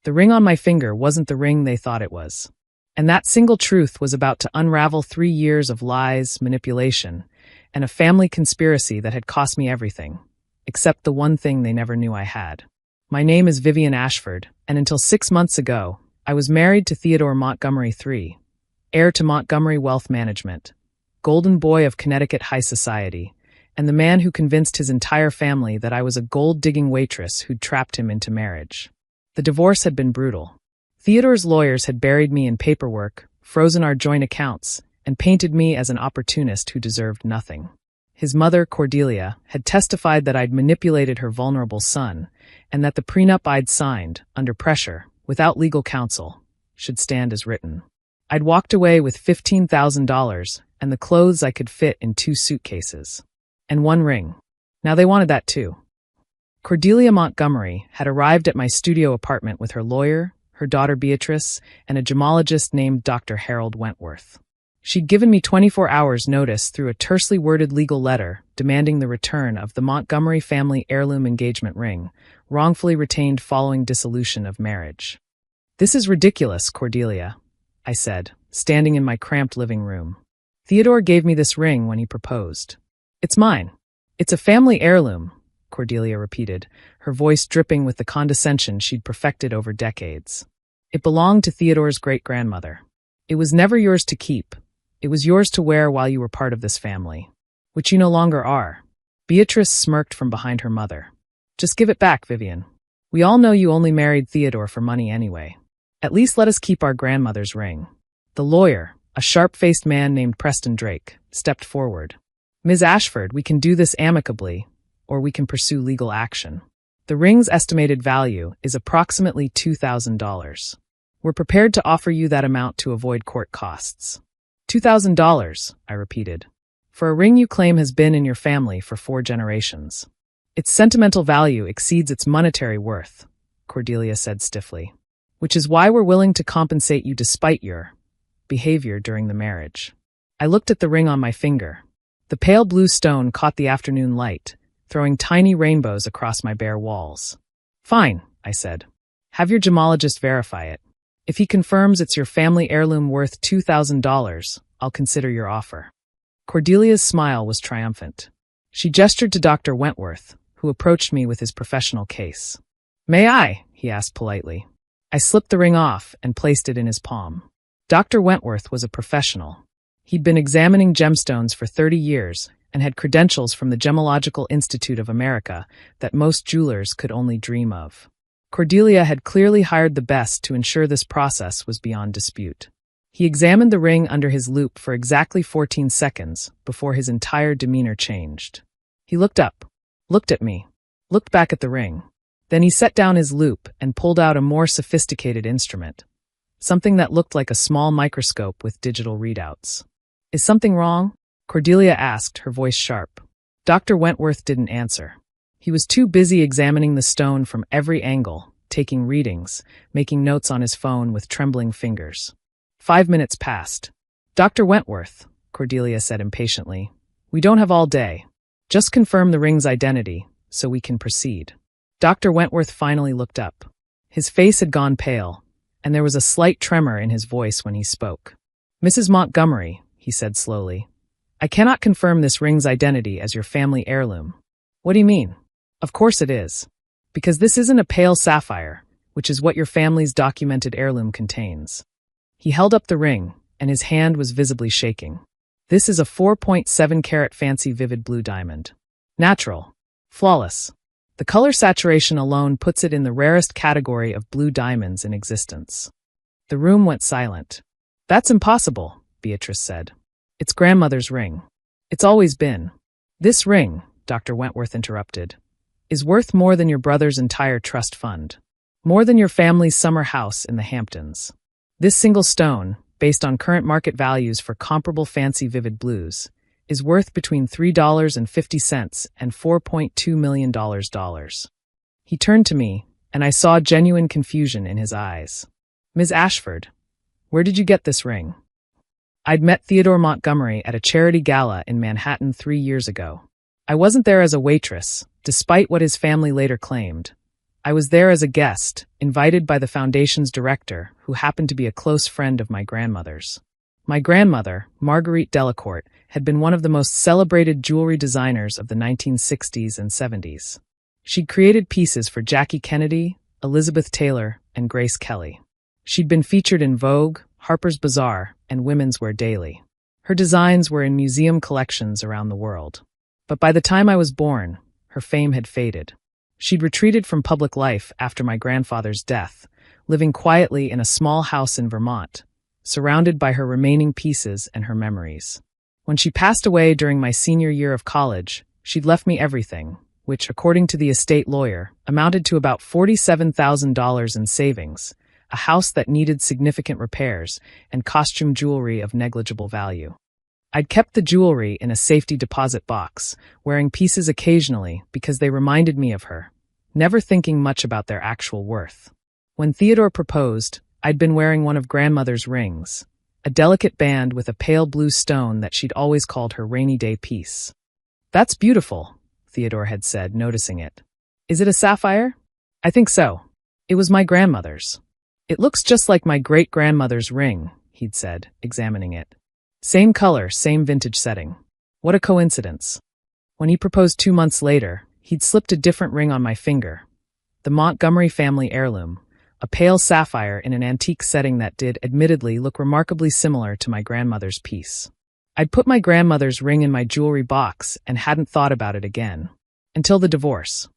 The ring on my finger wasn't the ring they thought it was. And that single truth was about to unravel 3 years of lies, manipulation, and a family conspiracy that had cost me everything, except the one thing they never knew I had. My name is Vivian Ashford, and until 6 months ago, I was married to Theodore Montgomery III, heir to Montgomery Wealth Management, golden boy of Connecticut high society, and the man who convinced his entire family that I was a gold-digging waitress who'd trapped him into marriage. The divorce had been brutal. Theodore's lawyers had buried me in paperwork, frozen our joint accounts, and painted me as an opportunist who deserved nothing. His mother, Cordelia, had testified that I'd manipulated her vulnerable son, and that the prenup I'd signed, under pressure, without legal counsel, should stand as written. I'd walked away with $15,000 and the clothes I could fit in 2 suitcases. And 1 ring. Now they wanted that too. Cordelia Montgomery had arrived at my studio apartment with her lawyer, her daughter Beatrice, and a gemologist named Dr. Harold Wentworth. She'd given me 24 hours' notice through a tersely worded legal letter demanding the return of the Montgomery family heirloom engagement ring, wrongfully retained following dissolution of marriage. "This is ridiculous, Cordelia," I said, standing in my cramped living room. "Theodore gave me this ring when he proposed. It's mine. It's a family heirloom," Cordelia repeated, her voice dripping with the condescension she'd perfected over decades. "It belonged to Theodore's great-grandmother. It was never yours to keep. It was yours to wear while you were part of this family. Which you no longer are." Beatrice smirked from behind her mother. "Just give it back, Vivian. We all know you only married Theodore for money anyway. At least let us keep our grandmother's ring." The lawyer, a sharp-faced man named Preston Drake, stepped forward. "Ms. Ashford, we can do this amicably, or we can pursue legal action. The ring's estimated value is approximately $2,000. We're prepared to offer you that amount to avoid court costs." $2,000, I repeated. "For a ring you claim has been in your family for 4 generations. Its sentimental value exceeds its monetary worth," Cordelia said stiffly. "Which is why we're willing to compensate you despite your behavior during the marriage." I looked at the ring on my finger. The pale blue stone caught the afternoon light, throwing tiny rainbows across my bare walls. "Fine," I said. "Have your gemologist verify it. If he confirms it's your family heirloom worth $2,000, I'll consider your offer." Cordelia's smile was triumphant. She gestured to Dr. Wentworth, who approached me with his professional case. "May I?" he asked politely. I slipped the ring off and placed it in his palm. Dr. Wentworth was a professional. He'd been examining gemstones for 30 years and had credentials from the Gemological Institute of America that most jewelers could only dream of. Cordelia had clearly hired the best to ensure this process was beyond dispute. He examined the ring under his loupe for exactly 14 seconds before his entire demeanor changed. He looked up, looked at me, looked back at the ring. Then he set down his loupe and pulled out a more sophisticated instrument, something that looked like a small microscope with digital readouts. "Is something wrong?" Cordelia asked, her voice sharp. Dr. Wentworth didn't answer. He was too busy examining the stone from every angle, taking readings, making notes on his phone with trembling fingers. 5 minutes passed. "Dr. Wentworth," Cordelia said impatiently, "we don't have all day. Just confirm the ring's identity, so we can proceed." Dr. Wentworth finally looked up. His face had gone pale, and there was a slight tremor in his voice when he spoke. "Mrs. Montgomery," he said slowly, "I cannot confirm this ring's identity as your family heirloom." "What do you mean?" "Of course it is. Because this isn't a pale sapphire, which is what your family's documented heirloom contains." He held up the ring, and his hand was visibly shaking. "This is a 4.7-carat fancy vivid blue diamond. Natural. Flawless. The color saturation alone puts it in the rarest category of blue diamonds in existence." The room went silent. "That's impossible," Beatrice said. "It's grandmother's ring. It's always been." "This ring," Dr. Wentworth interrupted, "is worth more than your brother's entire trust fund. More than your family's summer house in the Hamptons. This single stone, based on current market values for comparable fancy vivid blues, is worth between $3.50 and $4.2 million. He turned to me, and I saw genuine confusion in his eyes. "Ms. Ashford, where did you get this ring?" I'd met Theodore Montgomery at a charity gala in Manhattan 3 years ago. I wasn't there as a waitress, despite what his family later claimed. I was there as a guest, invited by the foundation's director, who happened to be a close friend of my grandmother's. My grandmother, Marguerite Delacourt, had been one of the most celebrated jewelry designers of the 1960s and 70s. She'd created pieces for Jackie Kennedy, Elizabeth Taylor, and Grace Kelly. She'd been featured in Vogue, Harper's Bazaar, and Women's Wear Daily. Her designs were in museum collections around the world. But by the time I was born, her fame had faded. She'd retreated from public life after my grandfather's death, living quietly in a small house in Vermont, surrounded by her remaining pieces and her memories. When she passed away during my senior year of college, she'd left me everything, which, according to the estate lawyer, amounted to about $47,000 in savings, a house that needed significant repairs, and costume jewelry of negligible value. I'd kept the jewelry in a safety deposit box, wearing pieces occasionally because they reminded me of her, never thinking much about their actual worth. When Theodore proposed, I'd been wearing one of grandmother's rings, a delicate band with a pale blue stone that she'd always called her rainy day piece. "That's beautiful," Theodore had said, noticing it. "Is it a sapphire?" "I think so. It was my grandmother's." "It looks just like my great-grandmother's ring," he'd said, examining it. "Same color, same vintage setting. What a coincidence." When he proposed 2 months later, he'd slipped a different ring on my finger, the Montgomery family heirloom, a pale sapphire in an antique setting that did, admittedly, look remarkably similar to my grandmother's piece. I'd put my grandmother's ring in my jewelry box and hadn't thought about it again. Until the divorce.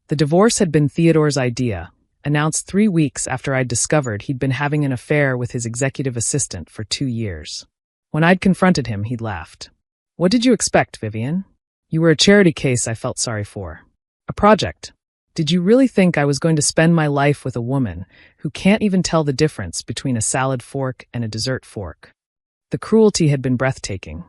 The divorce had been Theodore's idea, announced 3 weeks after I'd discovered he'd been having an affair with his executive assistant for 2 years. When I'd confronted him, he'd laughed. "What did you expect, Vivian? You were a charity case I felt sorry for. A project. Did you really think I was going to spend my life with a woman who can't even tell the difference between a salad fork and a dessert fork?" The cruelty had been breathtaking,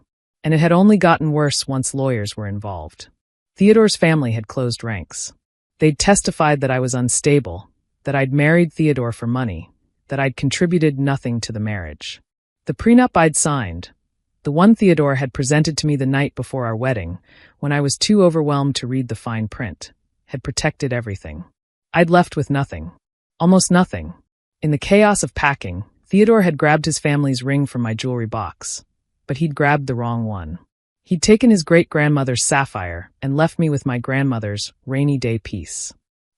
and it had only gotten worse once lawyers were involved. Theodore's family had closed ranks. They'd testified that I was unstable, that I'd married Theodore for money, that I'd contributed nothing to the marriage. The prenup I'd signed, the one Theodore had presented to me the night before our wedding, when I was too overwhelmed to read the fine print, had protected everything. I'd left with nothing. Almost nothing. In the chaos of packing, Theodore had grabbed his family's ring from my jewelry box, but he'd grabbed the wrong one. He'd taken his great-grandmother's sapphire and left me with my grandmother's rainy day piece.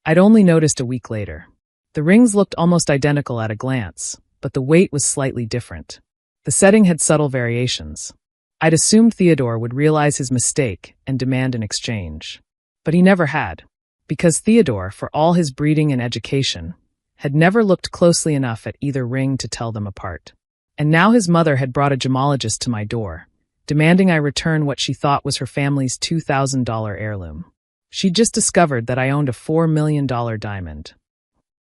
I'd only noticed a week later. The rings looked almost identical at a glance, but the weight was slightly different. The setting had subtle variations. I'd assumed Theodore would realize his mistake and demand an exchange. But he never had, because Theodore, for all his breeding and education, had never looked closely enough at either ring to tell them apart. And now his mother had brought a gemologist to my door, demanding I return what she thought was her family's $2,000 heirloom. She'd just discovered that I owned a $4 million diamond.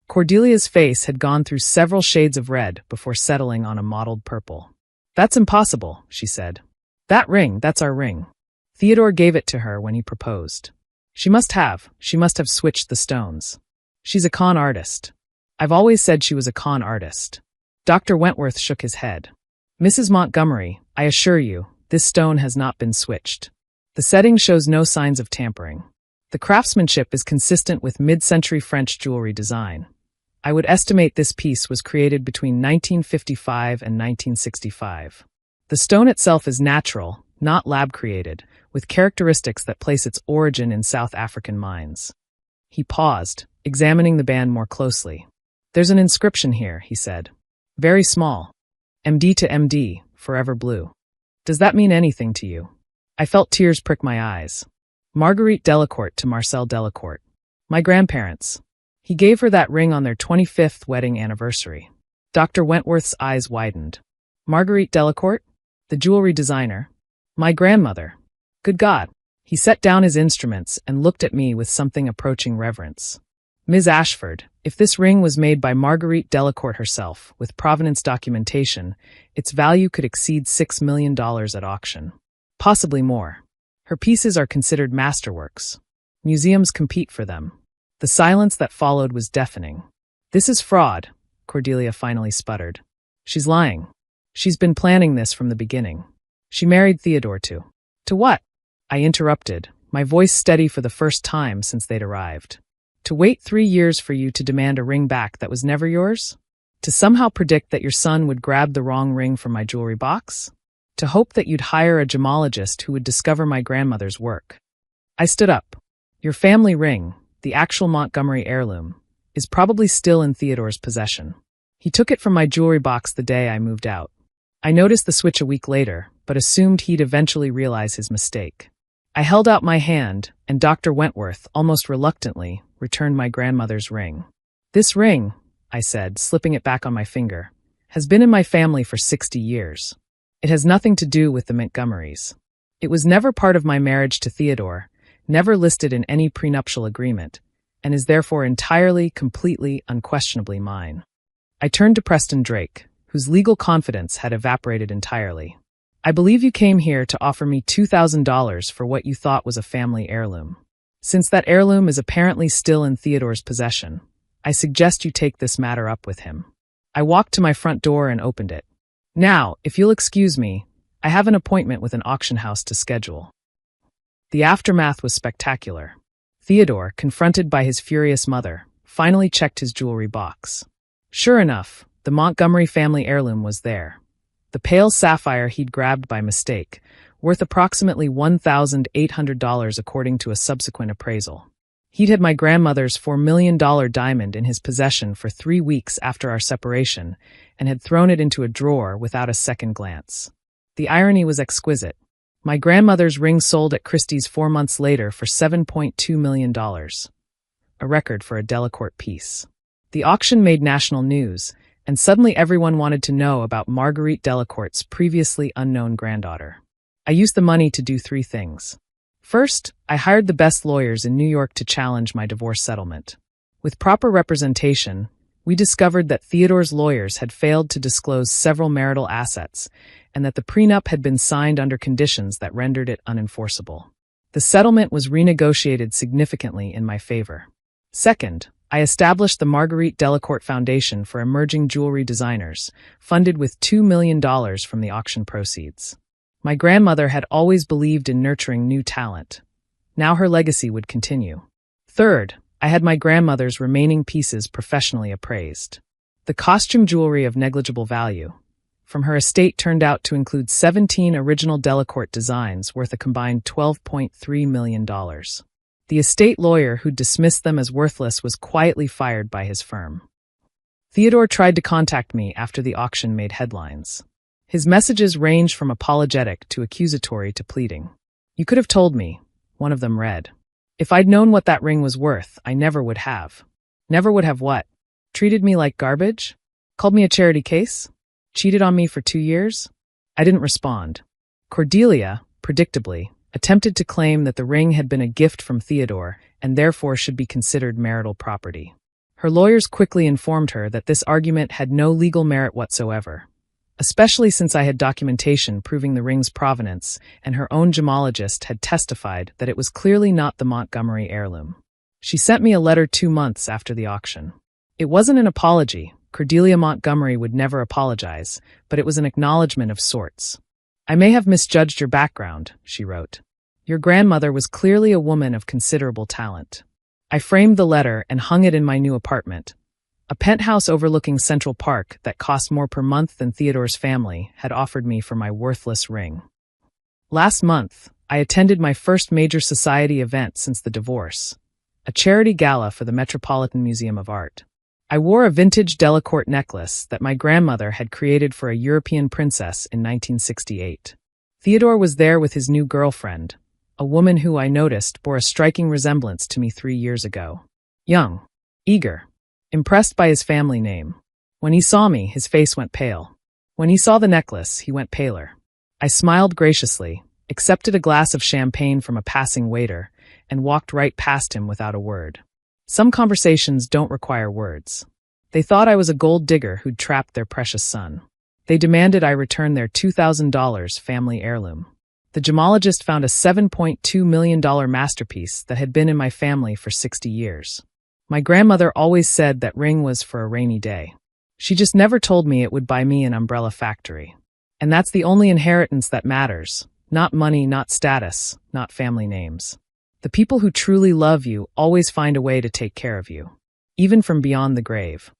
Cordelia's face had gone through several shades of red before settling on a mottled purple. "That's impossible," she said. "That ring, that's our ring. Theodore gave it to her when he proposed. She must have switched the stones. She's a con artist. I've always said she was a con artist." Dr. Wentworth shook his head. "Mrs. Montgomery, I assure you, this stone has not been switched. The setting shows no signs of tampering. The craftsmanship is consistent with mid-century French jewelry design. I would estimate this piece was created between 1955 and 1965. The stone itself is natural, not lab-created, with characteristics that place its origin in South African mines." He paused, examining the band more closely. "There's an inscription here," he said. "Very small. MD to MD, forever blue. Does that mean anything to you?" I felt tears prick my eyes. "Marguerite Delacourt to Marcel Delacourt. My grandparents. He gave her that ring on their 25th wedding anniversary." Dr. Wentworth's eyes widened. "Marguerite Delacourt? The jewelry designer? My grandmother. Good God." He set down his instruments and looked at me with something approaching reverence. "Ms. Ashford, if this ring was made by Marguerite Delacourt herself, with provenance documentation, its value could exceed $6 million at auction. Possibly more. Her pieces are considered masterworks. Museums compete for them." The silence that followed was deafening. "This is fraud," Cordelia finally sputtered. "She's lying. She's been planning this from the beginning. She married Theodore to..." "To what?" I interrupted, my voice steady for the first time since they'd arrived. To wait 3 years for you to demand a ring back that was never yours? To somehow predict that your son would grab the wrong ring from my jewelry box? To hope that you'd hire a gemologist who would discover my grandmother's work? I stood up. Your family ring, the actual Montgomery heirloom, is probably still in Theodore's possession. He took it from my jewelry box the day I moved out. I noticed the switch a week later, but assumed he'd eventually realize his mistake. I held out my hand, and Dr. Wentworth, almost reluctantly, returned my grandmother's ring. This ring, I said, slipping it back on my finger, has been in my family for 60 years. It has nothing to do with the Montgomerys. It was never part of my marriage to Theodore, never listed in any prenuptial agreement, and is therefore entirely, completely, unquestionably mine. I turned to Preston Drake, whose legal confidence had evaporated entirely. I believe you came here to offer me $2,000 for what you thought was a family heirloom. Since that heirloom is apparently still in Theodore's possession, I suggest you take this matter up with him. I walked to my front door and opened it. Now, if you'll excuse me, I have an appointment with an auction house to schedule. The aftermath was spectacular. Theodore, confronted by his furious mother, finally checked his jewelry box. Sure enough, the Montgomery family heirloom was there. The pale sapphire he'd grabbed by mistake, worth approximately $1,800 according to a subsequent appraisal. He'd had my grandmother's $4 million diamond in his possession for 3 weeks after our separation and had thrown it into a drawer without a second glance. The irony was exquisite. My grandmother's ring sold at Christie's 4 months later for $7.2 million, a record for a Delacourt piece. The auction made national news, and suddenly everyone wanted to know about Marguerite Delacourt's previously unknown granddaughter. I used the money to do 3 things. First, I hired the best lawyers in New York to challenge my divorce settlement. With proper representation, we discovered that Theodore's lawyers had failed to disclose several marital assets, and that the prenup had been signed under conditions that rendered it unenforceable. The settlement was renegotiated significantly in my favor. Second, I established the Marguerite Delacourt Foundation for Emerging Jewelry Designers, funded with $2 million from the auction proceeds. My grandmother had always believed in nurturing new talent. Now her legacy would continue. Third, I had my grandmother's remaining pieces professionally appraised. The costume jewelry of negligible value from her estate turned out to include 17 original Delacourt designs worth a combined $12.3 million. The estate lawyer who dismissed them as worthless was quietly fired by his firm. Theodore tried to contact me after the auction made headlines. His messages ranged from apologetic to accusatory to pleading. You could have told me, one of them read. If I'd known what that ring was worth, I never would have. Never would have what? Treated me like garbage? Called me a charity case? Cheated on me for 2 years? I didn't respond. Cordelia, predictably, attempted to claim that the ring had been a gift from Theodore and therefore should be considered marital property. Her lawyers quickly informed her that this argument had no legal merit whatsoever, especially since I had documentation proving the ring's provenance, and her own gemologist had testified that it was clearly not the Montgomery heirloom. She sent me a letter 2 months after the auction. It wasn't an apology. Cordelia Montgomery would never apologize, but it was an acknowledgement of sorts. I may have misjudged your background, she wrote. Your grandmother was clearly a woman of considerable talent. I framed the letter and hung it in my new apartment. A penthouse overlooking Central Park that cost more per month than Theodore's family had offered me for my worthless ring. Last month, I attended my first major society event since the divorce, a charity gala for the Metropolitan Museum of Art. I wore a vintage Delacourt necklace that my grandmother had created for a European princess in 1968. Theodore was there with his new girlfriend, a woman who I noticed bore a striking resemblance to me 3 years ago. Young, eager, impressed by his family name. When he saw me, his face went pale. When he saw the necklace, he went paler. I smiled graciously, accepted a glass of champagne from a passing waiter, and walked right past him without a word. Some conversations don't require words. They thought I was a gold digger who'd trapped their precious son. They demanded I return their $2,000 family heirloom. The gemologist found a $7.2 million masterpiece that had been in my family for 60 years. My grandmother always said that ring was for a rainy day. She just never told me it would buy me an umbrella factory. And that's the only inheritance that matters. Not money, not status, not family names. The people who truly love you always find a way to take care of you, even from beyond the grave.